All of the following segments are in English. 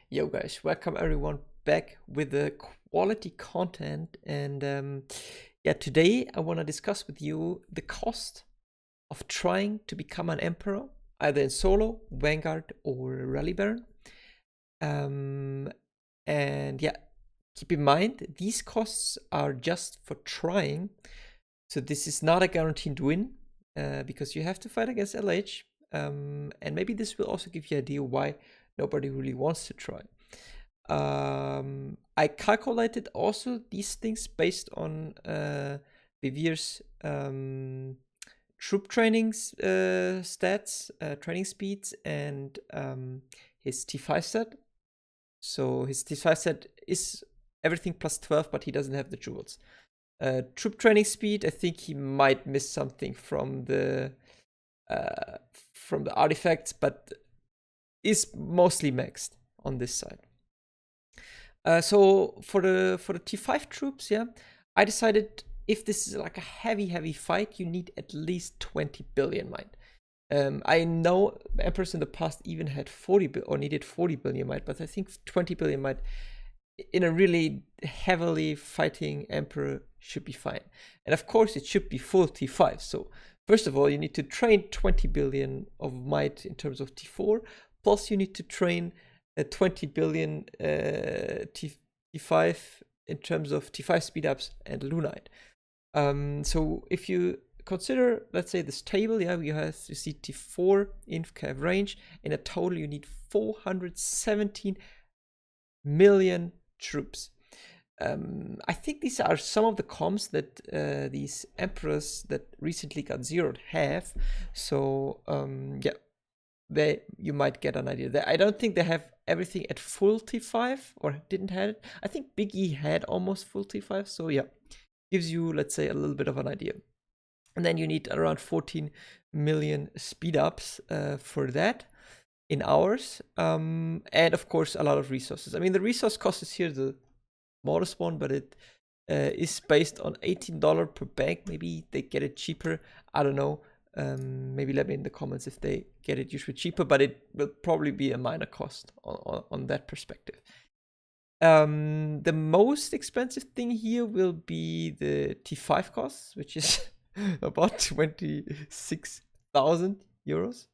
Yo guys, welcome everyone back with the quality content. And yeah, today I want to discuss with you the cost of trying to become an emperor, either in solo, Vanguard, or Rally Baron. And yeah, keep in mind these costs are just for trying, so this is not a guaranteed win because you have to fight against LH. And maybe this will also give you an idea why nobody really wants to try. I calculated also these things based on Vivir's troop trainings stats, training speeds, and his T5 set. So his T5 set is everything plus 12, but he doesn't have the jewels. Troop training speed, I think he might miss something from the artifacts, but is mostly maxed on this side. So for the T5 troops, yeah, I decided if this is like a heavy fight, you need at least 20 billion might. I know emperors in the past even had 40 or needed 40 billion might, but I think 20 billion might in a really heavily fighting emperor should be fine. And of course, it should be full T5. So first of all, you need to train 20 billion of might in terms of T4, plus you need to train 20 billion T5 in terms of T5 speed ups and Lunite. So if you consider, let's say, this table, yeah, you see T4 in cav range. In a total, you need 417 million troops. I think these are some of the comms that these emperors that recently got zeroed have. So yeah, you might get an idea. I don't think they have everything at full T5 or didn't have it. I think Big E had almost full T5. So yeah, gives you, let's say, a little bit of an idea. And then you need around 14 million speed ups for that in hours. And of course, a lot of resources. I mean, the resource cost is here the smallest one, but it is based on $18 per bank. Maybe they get it cheaper. I don't know. Maybe let me in the comments if they get it usually cheaper, but it will probably be a minor cost on that perspective. The most expensive thing here will be the T5 costs, which is about 26,000 euros.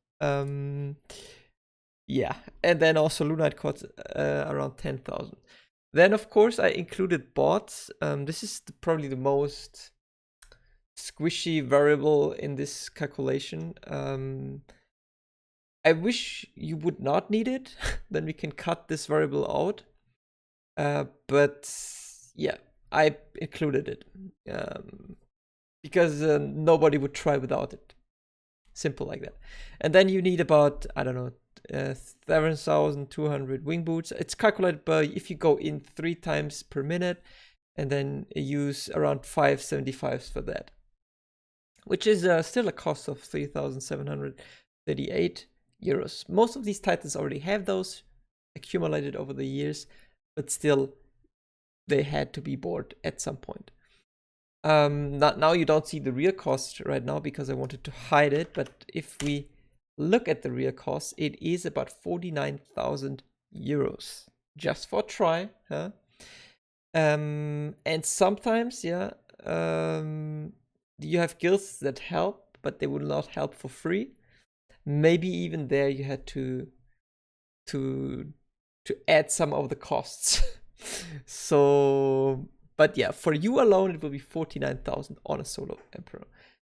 Yeah, and then also Lunite costs around 10,000. Then of course I included bots. This is probably the most squishy variable in this calculation. I wish you would not need it. Then we can cut this variable out. But yeah, I included it because nobody would try without it. Simple like that. And then you need about, I don't know, 7,200 wing boots. It's calculated by if you go in 3 times per minute and then use around 575s for that, which is still a cost of 3,738 euros. Most of these titans already have those accumulated over the years, but still they had to be bought at some point. Now you don't see the real cost right now because I wanted to hide it, but if we look at the real cost, it is about 49,000 euros just for a try, huh? And sometimes, yeah, you have guilds that help, but they will not help for free. Maybe even there you had to add some of the costs. So, but yeah, for you alone, it will be 49,000 on a solo emperor.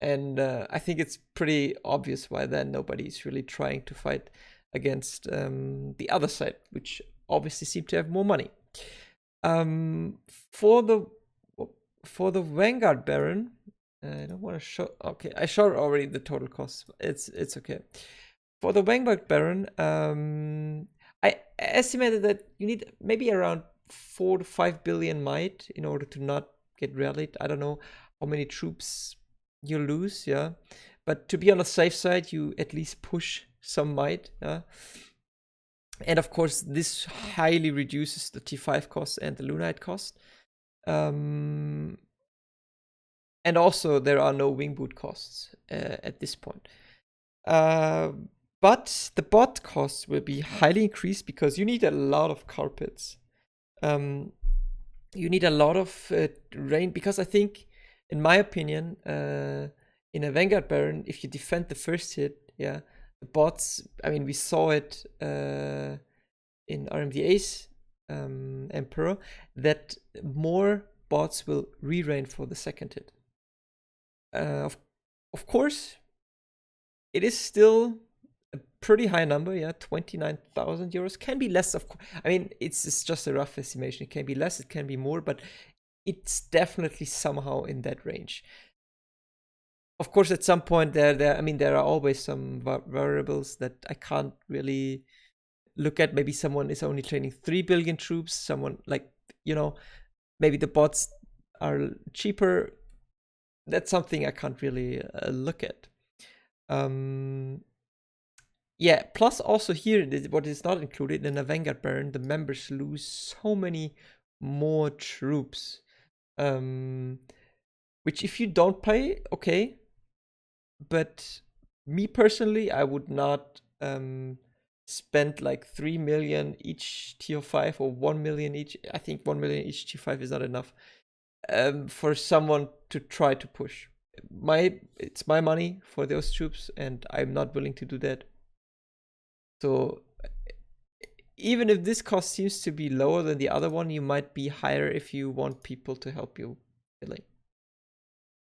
And I think it's pretty obvious why then nobody's really trying to fight against the other side, which obviously seem to have more money. For the Vanguard Baron, I don't want to show. Okay, I showed already the total cost. It's okay. For the Vanguard Baron, I estimated that you need maybe around 4 to 5 billion might in order to not get rallied. I don't know how many troops you lose, yeah. But to be on the safe side, you at least push some might, yeah. And of course, this highly reduces the T5 cost and the Lunite cost. And also, there are no wing boot costs at this point. But the bot costs will be highly increased because you need a lot of carpets. You need a lot of rain, because I think, in my opinion, in a Vanguard Baron, if you defend the first hit, yeah, the bots, I mean, we saw it in RMDA's Emperor, that more bots will re-rain for the second hit. Of course, it is still a pretty high number, yeah, 29,000 euros. Can be less, of course. I mean, it's just a rough estimation. It can be less, it can be more, but it's definitely somehow in that range. Of course, at some point there are always some variables that I can't really look at. Maybe someone is only training 3 billion troops. Someone, like, maybe the bots are cheaper. That's something I can't really look at. Yeah, plus also here, what is not included in a Vanguard Baron, the members lose so many more troops. Which, if you don't play, okay. But me personally, I would not spend like 3 million each tier 5 or 1 million each. I think 1 million each tier 5 is not enough for someone to try to push. It's my money for those troops, and I'm not willing to do that. So even if this cost seems to be lower than the other one, you might be higher if you want people to help you filling.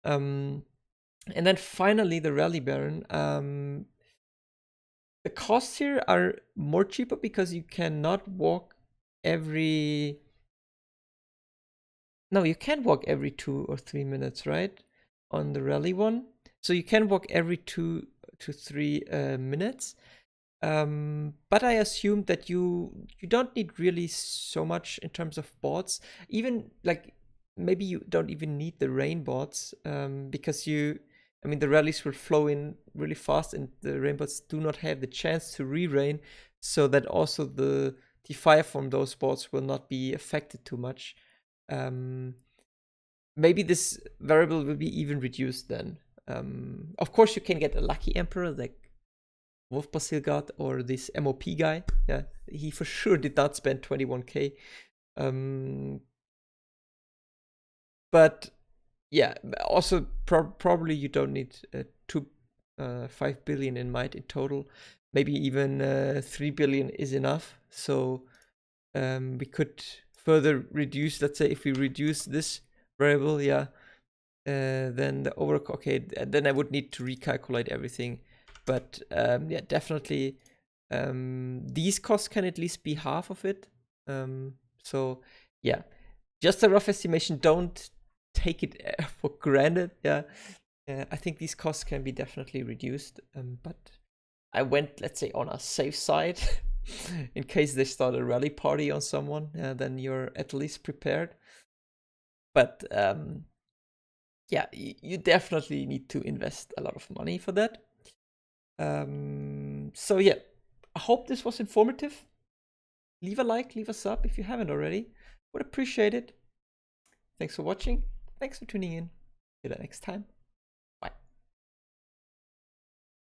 And then finally, the Rally Baron. The costs here are more cheaper because you cannot walk every... No, you can walk every 2 or 3 minutes, right? On the Rally one. So you can walk every 2 to 3 minutes. But I assume that you don't need really so much in terms of bots. Even, like, maybe you don't even need the rain bots, because the rallies will flow in really fast, and the rain bots do not have the chance to re-rain, so that also the T5 from those bots will not be affected too much. Maybe this variable will be even reduced then. Of course, you can get a lucky Emperor, like Wolf Basilgard or this MOP guy. Yeah, he for sure did not spend 21k. But yeah, also probably you don't need 5 billion in might in total. Maybe even 3 billion is enough. So we could further reduce, let's say if we reduce this variable, yeah, then the overclock, okay, then I would need to recalculate everything. But yeah, definitely these costs can at least be half of it. So yeah, just a rough estimation. Don't take it for granted. Yeah, I think these costs can be definitely reduced. But I went, let's say, on a safe side in case they start a rally party on someone. Then you're at least prepared. But yeah, you definitely need to invest a lot of money for that. So yeah, I hope this was informative. Leave a like, leave a sub if you haven't already. Would appreciate it. Thanks for watching. Thanks for tuning in. See you next time.